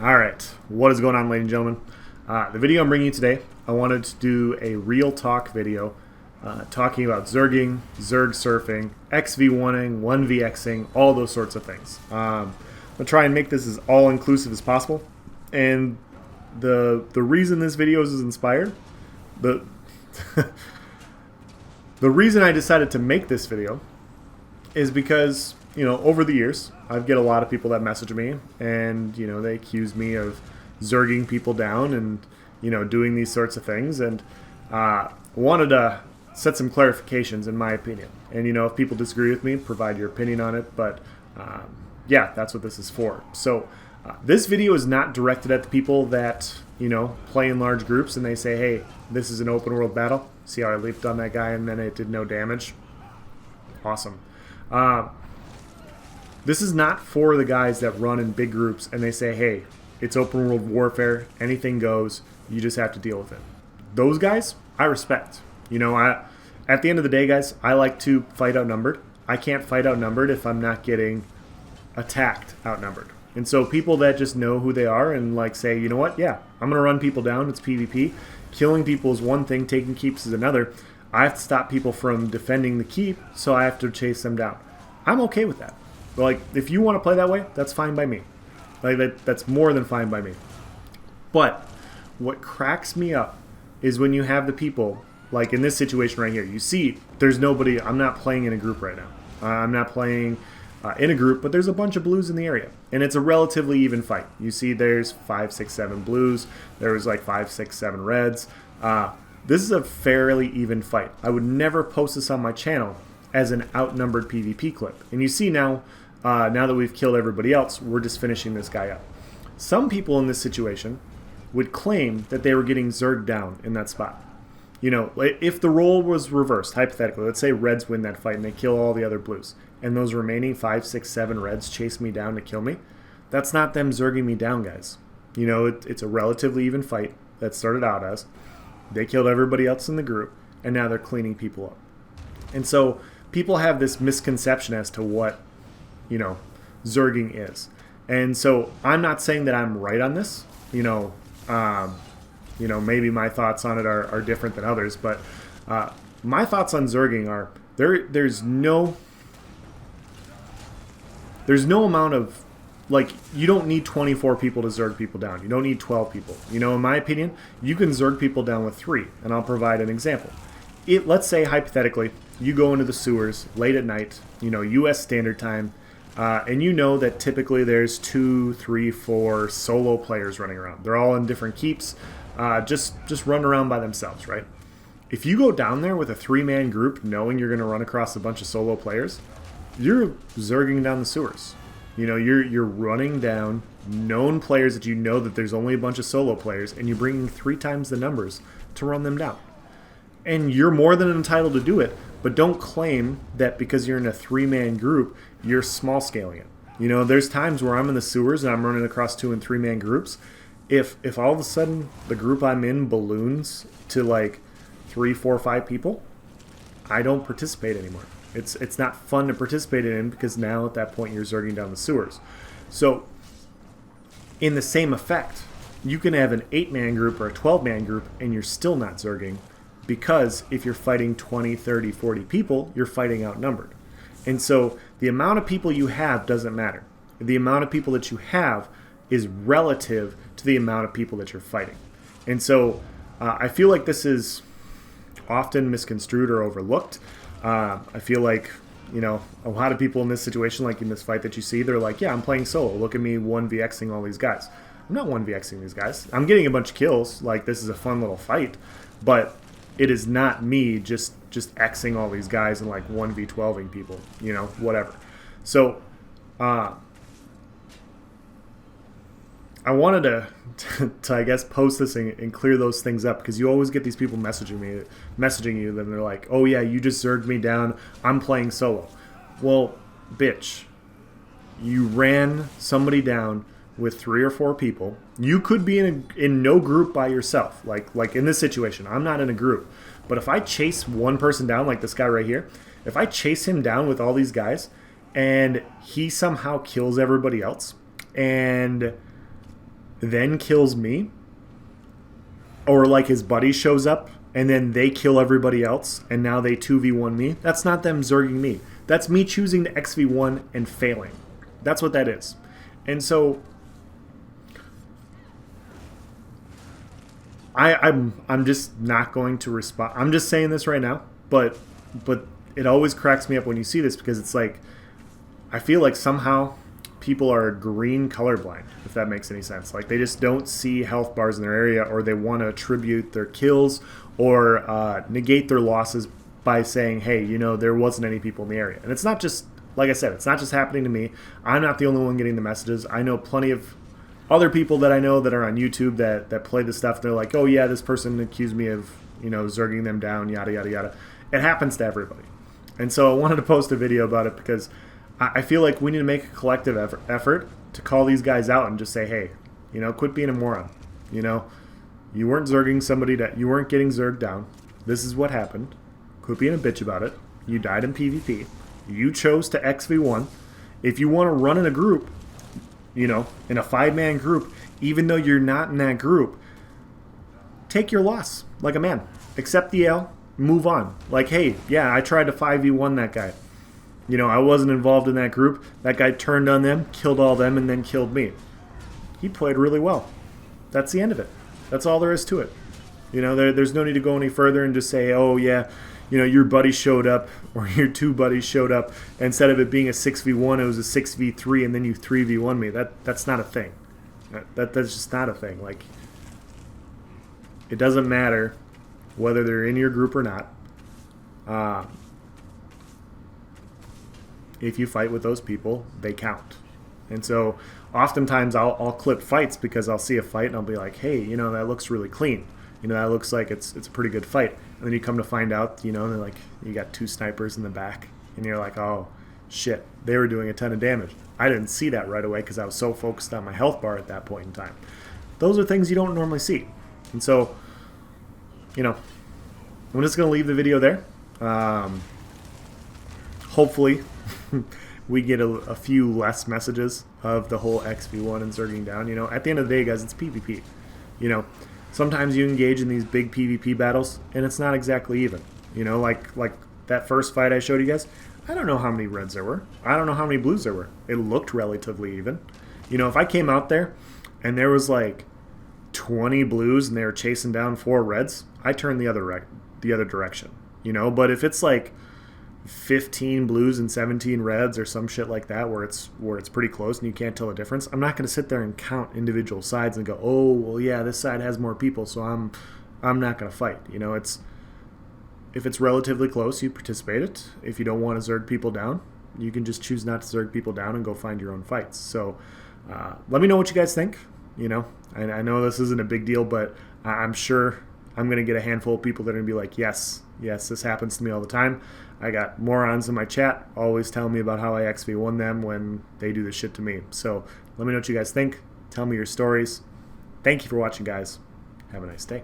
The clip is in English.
Alright, what is going on, ladies and gentlemen? The video I'm bringing you today, I wanted to do a real talk video talking about Zerging, Zerg surfing, XV1ing, 1vxing, all those sorts of things. I'm going to try and make this as all-inclusive as possible. And the reason this video is inspired, the reason I decided to make this video is because, you know, over the years, I get a lot of people that message me and, you know, they accuse me of zerging people down and, you know, doing these sorts of things, and wanted to set some clarifications in my opinion. And, you know, if people disagree with me, provide your opinion on it, but yeah, that's what this is for. So this video is not directed at the people that, you know, play in large groups and they say, hey, this is an open world battle. See how I leaped on that guy and then it did no damage? Awesome. This is not for the guys that run in big groups and they say, hey, it's open world warfare, anything goes, you just have to deal with it. Those guys, I respect. You know, at the end of the day, guys, I like to fight outnumbered. I can't fight outnumbered if I'm not getting attacked outnumbered. And so people that just know who they are and like say, you know what, yeah, I'm going to run people down, it's PvP. Killing people is one thing, taking keeps is another. I have to stop people from defending the keep, so I have to chase them down. I'm okay with that. But like, if you want to play that way, that's fine by me. Like that's more than fine by me. But what cracks me up is when you have the people, like in this situation right here, you see there's nobody, I'm not playing in a group right now. I'm not playing in a group, but there's a bunch of blues in the area. And it's a relatively even fight. You see there's 5, 6, 7 blues. There was like 5, 6, 7 reds. This is a fairly even fight. I would never post this on my channel as an outnumbered PvP clip. And you see now, now that we've killed everybody else, we're just finishing this guy up. Some people in this situation would claim that they were getting zerged down in that spot. You know, if the role was reversed, hypothetically, let's say reds win that fight and they kill all the other blues, and those remaining 5, 6, 7 reds chase me down to kill me, that's not them zerging me down, guys. You know, it's a relatively even fight that started out as. They killed everybody else in the group, and now they're cleaning people up. And so people have this misconception as to what, you know, zerging is. And so I'm not saying that I'm right on this. You know, maybe my thoughts on it are different than others, but my thoughts on zerging are there's no amount of, like, you don't need 24 people to zerg people down. You don't need 12 people. You know, in my opinion, you can zerg people down with 3, and I'll provide an example. Let's say, hypothetically, you go into the sewers late at night, you know, U.S. Standard Time, and you know that typically there's 2, 3, 4 solo players running around. They're all in different keeps, just run around by themselves, right? If you go down there with a 3-man group knowing you're going to run across a bunch of solo players, you're zerging down the sewers. You know, you're running down known players that you know that there's only a bunch of solo players, and you're bringing 3 times the numbers to run them down. And you're more than entitled to do it, but don't claim that because you're in a 3-man group, you're small scaling it. You know, there's times where I'm in the sewers and I'm running across 2- and 3-man groups. If all of a sudden the group I'm in balloons to like 3, 4, 5 people, I don't participate anymore. It's not fun to participate in because now at that point you're zerging down the sewers. So in the same effect, you can have an 8-man group or a 12-man group and you're still not zerging, because if you're fighting 20, 30, 40 people, you're fighting outnumbered. And so the amount of people you have doesn't matter. The amount of people that you have is relative to the amount of people that you're fighting. And so I feel like this is often misconstrued or overlooked. I feel like, you know, a lot of people in this situation, like in this fight that you see, they're like, yeah, I'm playing solo. Look at me 1vxing all these guys. I'm not 1vxing these guys. I'm getting a bunch of kills. Like, this is a fun little fight. But it is not me just Xing all these guys and like 1v12ing people, you know, whatever. So I wanted to I guess post this and clear those things up, because you always get these people messaging you, then they're like, oh yeah, you just zerged me down, I'm playing solo. Well, bitch, you ran somebody down with 3 or 4 people. You could be in no group by yourself. Like in this situation, I'm not in a group. But if I chase one person down, like this guy right here, if I chase him down with all these guys and he somehow kills everybody else, and then kills me, or like his buddy shows up and then they kill everybody else and now they 2v1 me, that's not them zerging me. That's me choosing to XV1 and failing. That's what that is. And so I'm just not going to respond. I'm just saying this right now, but it always cracks me up when you see this, because it's like, I feel like somehow people are green colorblind, if that makes any sense. Like, they just don't see health bars in their area, or they want to attribute their kills or negate their losses by saying, hey, you know, there wasn't any people in the area. And it's not just, like I said, it's not just happening to me. I'm not the only one getting the messages. I know plenty of other people that I know that are on YouTube that play this stuff. They're like, oh yeah, this person accused me of, you know, zerging them down, yada, yada, yada. It happens to everybody. And so I wanted to post a video about it, because I feel like we need to make a collective effort to call these guys out and just say, hey, you know, quit being a moron. You know, you weren't zerging somebody, that you weren't getting zerged down. This is what happened. Quit being a bitch about it. You died in PvP. You chose to XV1. If you want to run in a group, you know, in a 5-man group, even though you're not in that group, take your loss like a man. Accept the L, move on. Like, hey, yeah, I tried to 5v1 that guy. You know, I wasn't involved in that group. That guy turned on them, killed all them, and then killed me. He played really well. That's the end of it. That's all there is to it. You know, there's no need to go any further and just say, oh, yeah, you know, your buddy showed up, or your two buddies showed up. Instead of it being a 6v1, it was a 6v3, and then you 3v1 me. That's not a thing. That's just not a thing. Like, it doesn't matter whether they're in your group or not. If you fight with those people, they count. And so oftentimes I'll clip fights, because I'll see a fight and I'll be like, hey, you know, that looks really clean. You know, that looks like it's a pretty good fight. And then you come to find out, you know, they're like, you got 2 snipers in the back. And you're like, oh, shit, they were doing a ton of damage. I didn't see that right away because I was so focused on my health bar at that point in time. Those are things you don't normally see. And so, you know, I'm just going to leave the video there. Hopefully we get a few less messages of the whole XV1 and zerging down. You know, at the end of the day, guys, it's PvP. You know, sometimes you engage in these big PvP battles and it's not exactly even. You know, like that first fight I showed you guys, I don't know how many reds there were. I don't know how many blues there were. It looked relatively even. You know, if I came out there and there was like 20 blues and they were chasing down 4 reds, I turn the other direction. You know, but if it's like 15 blues and 17 reds or some shit like that, where it's pretty close and you can't tell the difference, I'm not going to sit there and count individual sides and go, oh, well, yeah, this side has more people, so I'm not going to fight. You know, if it's relatively close, you participate it. If you don't want to zerg people down, you can just choose not to zerg people down and go find your own fights. So let me know what you guys think. You know, I know this isn't a big deal, but I'm sure I'm going to get a handful of people that are going to be like, yes, this happens to me all the time. I got morons in my chat always telling me about how I XV1 them when they do this shit to me. So let me know what you guys think. Tell me your stories. Thank you for watching, guys. Have a nice day.